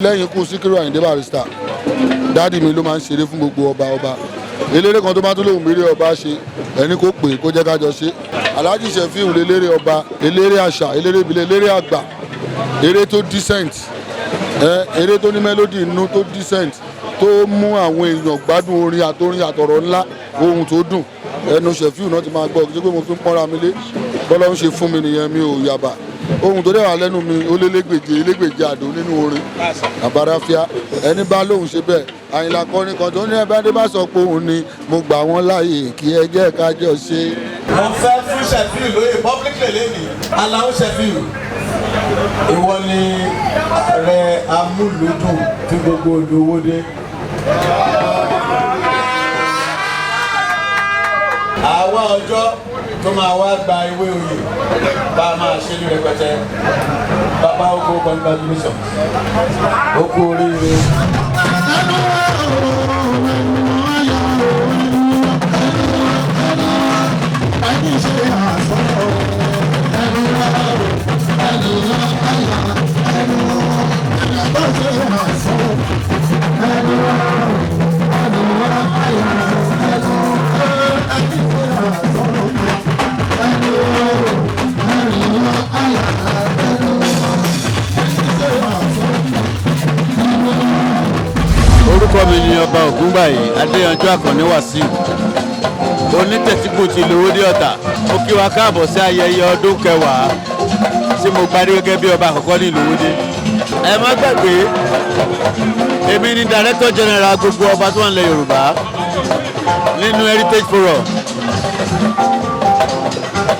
lẹ́yìn ikú Síkírù Àyìndé Barrister dáàdì mi ló máa ń ṣeré fún gbogbo ọba eléré kan tó máa tún lóun méré ọba ṣe ẹni kó pè kó jẹ́ kájọ ṣe Alhaji Sefiu léléré ọba eléré àṣà eléré ìbílẹ̀ eléré àgbà eré tó decent eré tó ní mélòdì inú tó decent tó mú àwọn èèyàn gbádùn orin àtorin àtọ̀rọ̀ ńlá ohun tó dùn ẹnu Sefiu náà ti máa gbọ́ kí pé mo fi ń pọ́nra mi lé bọ́lá ń ṣe fún mi nìyẹn mi ò yàbá ohun tó dẹ́wà lẹ́nu mi ó lélégbèje àdó nínú orin àbáráfíà ẹni bá lóhùn ṣe bẹ́ẹ̀ Àyìnlá kọrin kan tó ní ẹ̀bẹ́ndé bá sọ pé òun ni mo gbà wọ́n láàyè kí ẹ jẹ́ kájọ ṣe. mo fẹ́ fún Sefiu lóye publicly lẹ́nu Alao Sefiu ìwọ ni ààrẹ amúlùdùn tí gbogbo olówó dé. àwa ọjọ́ tó máa wá gba ìwé oyè bá a máa ṣe ní rẹpẹtẹ bàbá oko congratulation oko oríire. orúkọ mi ni ọba Ògúnbàyí Adéyanjú Àkànní Wàsíù onítẹ̀síkù ti Ìlówódé Ọ̀tà. Ó kí wa káàbọ̀ sí ayẹyẹ ọdún kẹwàá tí mo parí gẹ́gẹ́ bí ọba àkọ́kọ́ ní Ìlówódé. Ẹ má gbàgbé èmi ni director general gbogbo ọba tó wà nílẹ̀ Yorùbá nínú Heritage Forum.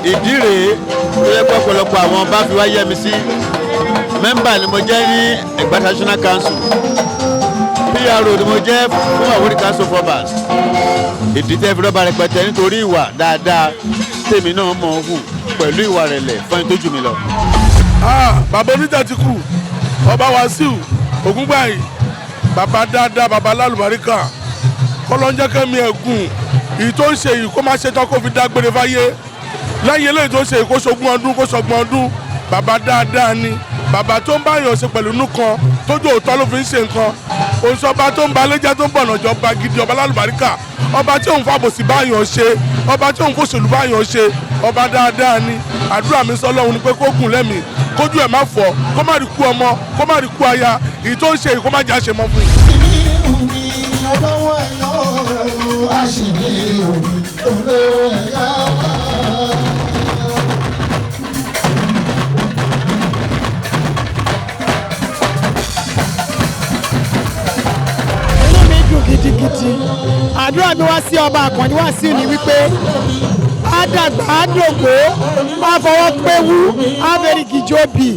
ìdí rèé tó yẹ pé ọ̀pọ̀lọpọ̀ àwọn ọba fi wá yẹ mi sí mẹ́mbà ni mo jẹ́ ní Ẹ̀gbá National Council, PRO ni mo jẹ́ fún Àwórì Council of Obas. ìdí tẹ́ fi rọ́bà rẹpẹtẹ nítorí ìwà dáadáa tèmi náà mọ̀ ọ́n hù pẹ̀lú ìwà rẹ̀lẹ̀ fún ẹni tó jù mí lọ. bàbá oníjà ti kú ọba Wàsíù Ògúnbàyí bàbá dáadáa bàbá lálùbáríkà kọ́lọ́njẹ́ kẹ́mi ẹ̀gùn èyí tó ń ṣe yìí kó má ṣe tán kó fi dágbére fáyé lẹ́yìn eléyìí tó ń ṣe yìí kó ṣogún ọdún kó ṣọgbọ̀n ọdún bàbá dáadáa ni bàbá tó ń bá yàn ṣe pẹ̀lú inú kan tójú òótọ́ ló fi ń ṣe nǹkan òṣọba tó ń ba lẹ́jà tó ń bọ̀nà jọba gidi ọba lálùbáríkà ọba tí òun fàbòsí bá yàn ṣe ọba tí òun fòṣèlú bá yàn ṣe ọba dáadáa ni àdúrà mi sọ lọ́hùn ni pé kó gùn lẹ́mìí kójú ẹ̀ má fọ́ kó má rí kú ọmọ kó má rí kú aya èyí tó ń ṣe yìí kó má jẹ́ àṣẹ mọ́ fún yìí. gidigidi àdúrà mi wá sí ọba Àkànní Wàsíù ní wípé á dàgbà á dògbó á fọwọ́ péwú á fẹ́rí gìjọ́bì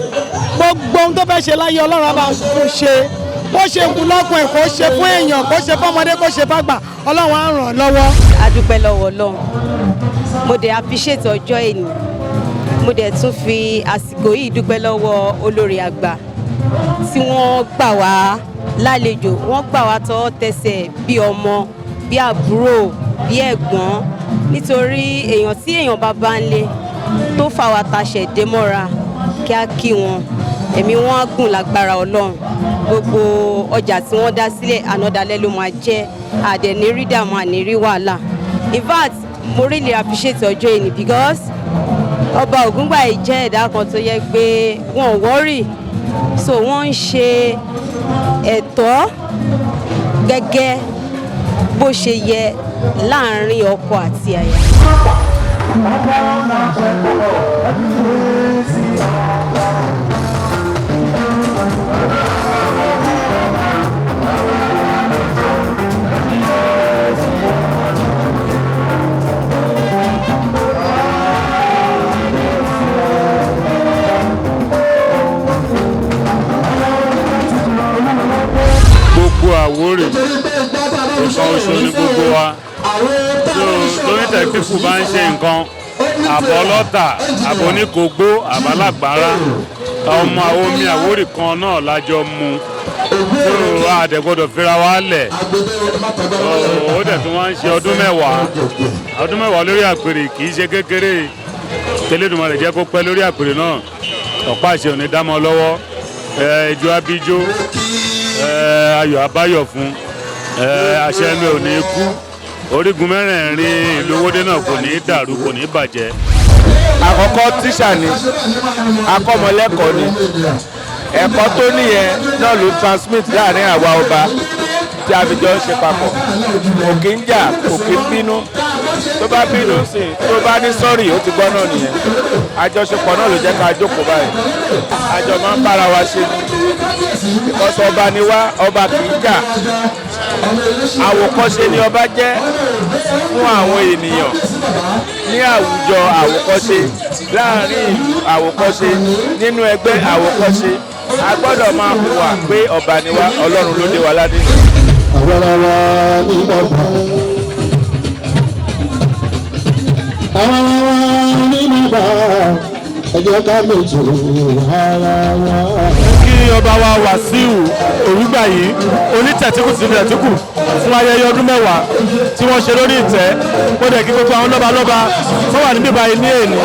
gbogbo ohun tó fẹ́ ṣe láyé Ọlọ́run á bá kó ṣe bó ṣe kú lọ́kùn ẹ̀ kó ṣe fún èèyàn kó ṣe fọ́mọdé kó ṣe fàgbà Ọlọ́run á ràn lọ́wọ́. A dúpẹ́ lọ́wọ́ Ọlọ́run mo dẹ̀ appreciate ọjọ́ èní mo dẹ̀ tún fi àsìkò yìí dúpẹ́ lọ́wọ́ olórí àgbà tí wọ́n gbà wá lálejò wọ́n gbà wá tọwọ́ tẹsẹ̀ bí ọmọ bí àbúrò bí ẹ̀gbọ́n nítorí èèyàn tí èèyàn bá bá ń lé tó fà wá taṣẹ̀ dé mọ́ra kí á kí wọn ẹ̀mí wọn á gùn lágbára Ọlọ́run gbogbo ọjà tí wọ́n dá sílẹ̀ ànádàlẹ́ ló máa jẹ́ àdẹ̀ní rí dààmú àní rí wàhálà. In fact mo really appreciate ọjọ́ èní because ọba Ògúnbàyí jẹ́ ẹ̀dá kan tó yẹ pé wọn ò wọ́rì so wọ́n ń ṣe ẹ̀tọ́ gẹ́gẹ́ bó ṣe yẹ láàrin ọkọ àti aya. Àwórì nǹkan oṣù ní gbogbo wa lórí tẹ̀síkù bá ń ṣe nǹkan àbọ̀ ọlọ́tà àbọ̀ oníkógbó àbálàgbára ọmọ àwọn omi Àwórì kan náà lájọ mu tó àdẹ̀gbọ́dọ̀ fira wa lẹ̀ ó dẹ̀ tún wá ń ṣe ọdún mẹ́wàá lórí àpèrè kì í ṣe kékeré tẹ́lẹ̀dùmarè jẹ́ kó pẹ́ lórí àpèrè náà ọ̀pá àṣẹ òní dámọ́ lọ́wọ́ ẹjọ́ abíjó ayọ̀ abáyọ̀ fún àṣẹ mi ò ní kú orígun mẹ́rẹ̀ẹ̀rin ìlú Owódé náà kò ní dàrú kò ní bàjẹ́. àkọ́kọ́ tíṣà ni akọ́mọlẹ́kọ̀ọ́ ni ẹ̀kọ́ tó níyẹn náà ló transmit láàrin àwa ọba tí a fi jọ ń ṣe papọ̀ kò kí ń jà kò kí ń bínú tó bá bínú sí tó bá ní sọ́ọ̀rì ó ti gbọ́ náà nìyẹn àjọṣepọ̀ náà ló jẹ́ ká jókòó báyìí àjọ máa ń bára wa ṣe ìkọ́sọ̀ ọba ni wá ọba kì í jà àwòkọ́ṣe ni ọba jẹ́ fún àwọn ènìyàn ní àwùjọ àwòkọ́ṣe láàrin ìlú àwòkọ́ṣe nínú ẹgbẹ́ àwòkọ́ṣe a gbọ́dọ̀ máa hùwà pé ọba ni wá ọlọ́run ló dé wa ládé. kí ọba wa Wàsíù Ògúngbàyí onítẹ̀tíkù sí tẹ̀tíkù fún ayẹyẹ ọdún mẹ́wàá tí wọ́n ṣe lórí ìtẹ́ ó dẹ̀ kí gbogbo àwọn lọ́balọ́ba tó wà níbí báyìí ní èní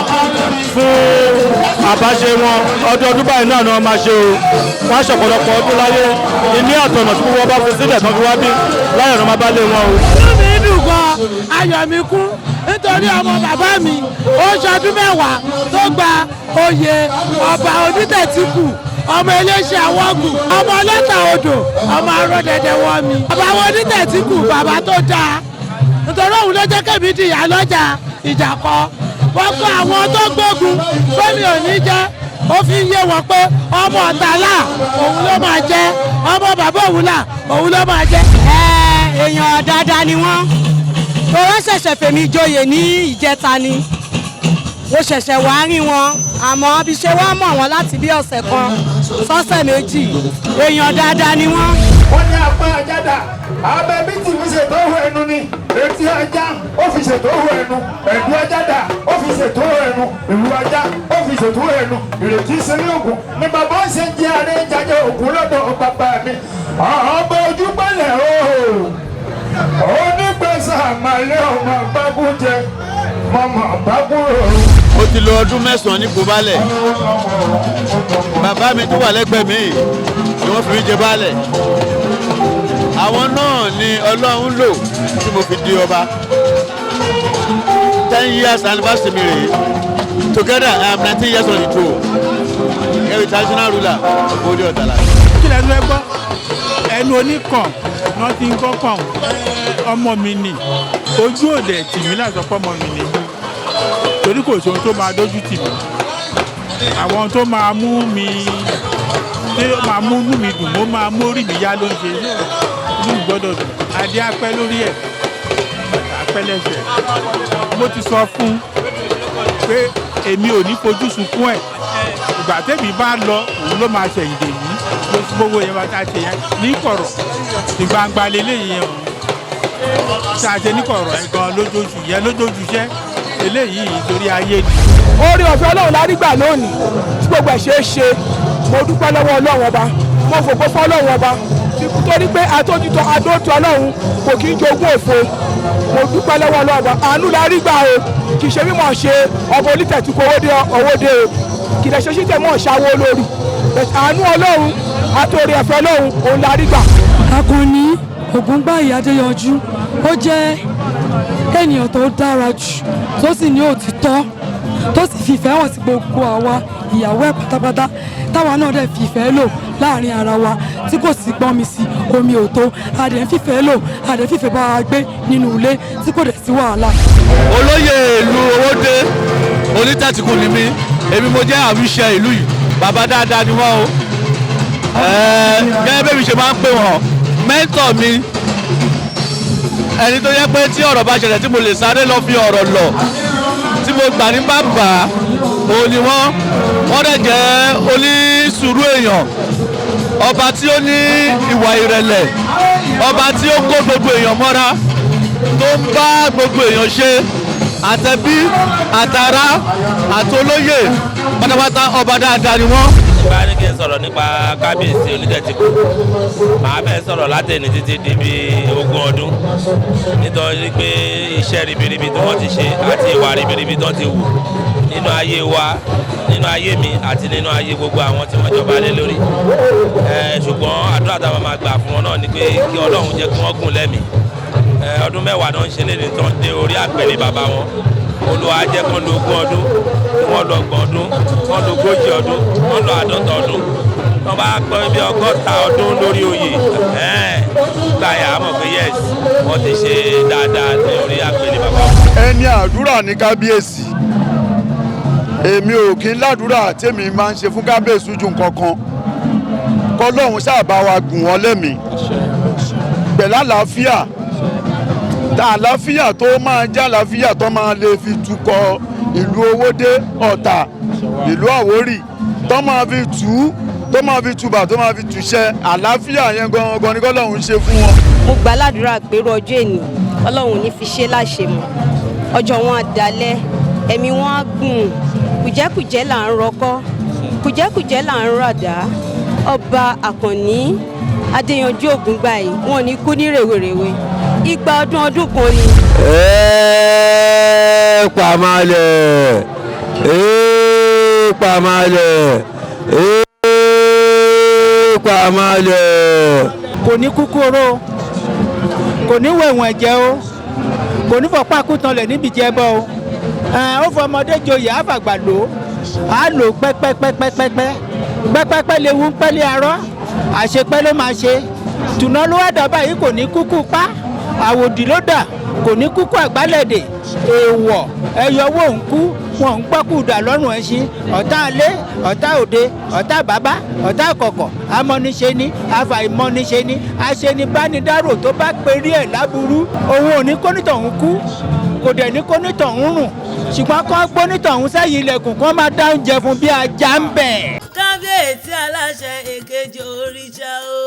fún àbáṣe wọn ọdún báyìí náà ni wọ́n máa ṣe o wọ́n aṣọ̀pọ̀lọpọ̀ ọdún láyé ìní àtọ̀nà tí gbogbo ọba fi sílẹ̀ tán fi wá bí láyọ̀ náà máa bá lé wọn o. inú mi dùn gan ayọ̀ mi kún nítorí ọmọ bàbá mi ó ṣọdún mẹ́wàá tó gba oyè ọba onítẹ̀tíkù ọmọ eléṣẹ́ àwọ̀gùn ọmọ ọlọ́ta odò ọmọ arọ́dẹ̀dẹ̀ wọ́n mi. bàbá wọn onítẹ̀tíkù bàbá tó dáa nítorí òun ló jẹ́ kẹ́mi di ìyá lọ́jà ìjàkọ́ wọ́n kọ́ àwọn tó gbógun fẹ́mi òní jẹ́ ó fi yé wọn pé ọmọ ọ̀tàlá òun ló máa jẹ́ ọmọ bàbá òun là òun ló máa jẹ́. èèyàn dáadáa ni wọ́n wọ́n ṣẹ̀ṣẹ̀ fèmí joyè ní ìjẹta ni mo ṣẹ̀ṣẹ̀ wá rí wọn àmọ́ bí ṣe wá mọ̀ wọ́n láti bí ọ̀sẹ̀ kan sọ́sẹ̀ méjì èèyàn dáadáa ni wọ́n. wọ́n ní apá àjàdà abẹ́ bí tí fi ṣètò òhun ẹnu ni etí ajá ó fi ṣètò òhun ẹnu ẹ̀dú àjàdà ó fi ṣètò òhun ẹnu ìlú ajá ó fi ṣètò òhun ẹnu ìrètí ìṣẹ́lẹ̀ ògùn ní bàbá ṣe ń jẹ́ àárẹ̀ ìjàjẹ́ ògùn lọ́dọ̀ bàbá mi ọba ojú pẹ̀lẹ́ o onígbèsè àmàlẹ́ ọmọ àgbágúnjẹ mọ̀mọ́ àgbágúrò. ó ti lo ọdún mẹ́sàn-án ní Kòbálẹ̀ bàbá mi tó wà lẹ́gbẹ̀ẹ́ mi ni wọ́n fi mí jẹ baálẹ̀ àwọn náà ni Ọlọ́run lò tí mo fi di ọba 10 years anniversary mi rèé together I am 19 years on the throne every traditional ruler of Owódé Ọ̀tàlá. kí lẹ́nu ẹ gbọ́ ẹnu oníkan náà ti ń gbọ́ kàn ọmọ mi nì ojú òde tì mí láti ọ̀pọ̀ ọmọ mi nì torí kò sí ohun tó máa dójú tì mí àwọn tó máa mú mi dùn mo máa mórí mi yá ló ń ṣe inú mi gbọ́dọ̀ dùn adé apẹ́ lórí ẹ̀ apẹ́ lẹ́sẹ̀ mo ti sọ fún pé èmi ò ní fojú sunkún ẹ̀ ìgbà tẹ́mi bá lọ òun ló máa ṣẹ̀yìn dè yìí ló fi gbogbo yẹn máa ta ṣe yẹn ní kọ̀rọ̀ ní gbangba lélẹ́yìn yẹn o tá a ṣe ní kọ̀rọ̀ ẹ̀ gan lójoojú yẹn lójoojú iṣẹ́ eléyìí torí ayé ni. orí ọ̀fẹ́ ọlọ́run lárígbà lónìí tí gbogbo ẹ̀ ṣe é ṣe mo dúpẹ́ lọ́wọ́ ọlọ́run ọba mo fògbó fún ọlọ́run ọba torí pé àtòjútó àdóòtú ọlọ́run kò kí ń jogún òfo mo dúpẹ́ lọ́wọ́ ọlọ́run ọba àánú lárígbà o kì í ṣe mímọ̀ ṣe ọba onítẹ̀tíkù Owódé o kì í ṣe ṣíṣe mọ̀ ṣàwó olórí àánú ọlọ́run àtòrí ẹ̀fẹ́ ọlọ́run òun lárígbà. Akànnì Ògúngbàyí Adéyanjú ó jẹ́ ènìyàn tó dára jù tó sì ní òtítọ́ tó sì fìfẹ́ hàn sí gbogbo àwa ìyàwó ẹ̀ pátápátá táwa náà dẹ̀ fìfẹ́ lò láàrin ara wa tí kò sí gbọ́n mi sí omi ò tó adẹ̀ ń fìfẹ́ lò adẹ̀ ń fìfẹ́ bá wa gbé nínú ilé tí kò dẹ̀ sí wàhálà. olóyè ìlú Owódé onítẹ̀tíkù ni mí èmi mo jẹ́ àwíṣẹ ìlú yìí bàbá dáadáa ni wọ́n o gẹ́gẹ́ bẹ́ẹ̀ mi ṣe máa ń pè wọ́n mẹ́ńtọ̀ mi ẹni tó yẹ pé tí ọ̀rọ̀ bá ṣẹlẹ̀ tí mo lè sáré lọ fi ọ̀rọ̀ lọ tí mo gbà ní bàbá òun ni wọ́n dẹ̀ jẹ́ onísùúrù èèyàn ọba tí ó ní ìwà ìrẹ̀lẹ̀ ọba tí ó kó gbogbo èèyàn mọ́ra tó ń bá gbogbo èèyàn ṣe àtẹ̀bí àtàrà àtolóyè pátápátá ọba dáadáa ni wọ́n bá ní kí n sọ̀rọ̀ nípa kábíyèsí Onítẹ̀tíkù màá bẹ̀ sọ̀rọ̀ látẹ̀ni títí di bí 20 ọdún nítorí pé iṣẹ́ ribiribi tí wọ́n ti ṣe àti ìwà ribiribi tí wọ́n ti wù nínú ayé wa nínú ayé mi àti nínú ayé gbogbo àwọn tí wọ́n jọba lé lórí ṣùgbọ́n àdúrà táwọn máa gbà fún wọn náà ni pé kí Ọlọ́run jẹ́ kí wọ́n gùn lẹ́mìí ọdún mẹ́wàá náà ń ṣe léde tán dé orí àpèlé bàbá wọn Olúwa jẹ́ kán lo 20 ọdún kí wọ́n lọ 30 ọdún kán lo 40 ọdún kán lọ 50 ọdún wọ́n bá pẹ́ bí 60 ọdún lórí oyè gbàyà mọ̀ pé yes wọ́n ti ṣe dáadáa ní orí àpèlé bàbá wọn. ẹni àdúrà ní kábíyèsí èmi ò kí ń ládùúrà tèmi máa ń ṣe fún kábíyèsí ju nǹkan kan kọ́lọ́hún ṣáàbà wa gùn wọ́n lẹ́mìí pẹ̀lú àlàáfíà tá àlàáfíà tó máa jẹ́ àlàáfíà tó máa lè fi tukọ̀ ìlú Owódé Ọ̀tà ìlú Àwórì tó máa fi tù ú tó máa fi tùbà tó máa fi tùṣẹ́ àlàáfíà yẹn gangan ni kọ́lọ́hún ṣe fún wọn. mo gbà ládùúrà pẹ̀lú ọjọ́ èní Ọlọ́run ní fi ṣe láṣẹ mọ́ ọjọ́ wọn àdálẹ́ ẹ̀mí wọn á gùn kùjẹ́kùjẹ́ là ń rọkọ́ kùjẹ́kùjẹ́ là ń ràdá ọba Àkànní Adéyanjú Ògúngbàyí wọn ní kú ní rèwerèwe igba ọdún kan ni. Pàmálẹ̀ pàmálẹ̀ pàmálẹ̀. kò ní kúkúrò kò ní wẹ̀wọ̀n ẹ̀jẹ̀ o kò ní fọpá kútanlẹ̀ níbi jẹ́ bọ́ o ó fọ ọmọdé joyè àfàgbà lò á lò pẹ́pẹ́pẹ́pẹ́pẹ́ léwu ń pẹ́lẹ́ arọ́ àṣepẹ́ ló máa ṣe tùnà ló wá dábàá yìí kò ní kúkú pa àwòdì ló dà kò ní kúkú àgbálẹ̀dẹ̀ èèwọ̀ ẹyọwó ń kú wọn ń gbọ́kù dà lọ́rùn ẹṣin ọ̀tá alé ọ̀tá òde ọ̀tá bàbá ọ̀tá kọ̀kọ̀ amọ́niṣe ni afàìmọ́niṣe ni aṣenibánidárò tó bá perí ẹ̀ láburú òun ò ní kónítọ̀hún kú kò dẹ̀ ní kónítọ̀hún rùn ṣùgbọ́n kọ́ gbónítọ̀hún sẹ́yìn ilẹ̀kùn kọ́ máa dá oúnjẹ fún bí ajá ń bẹ̀. kábíyèsí aláṣẹ èkejì òrìṣà o.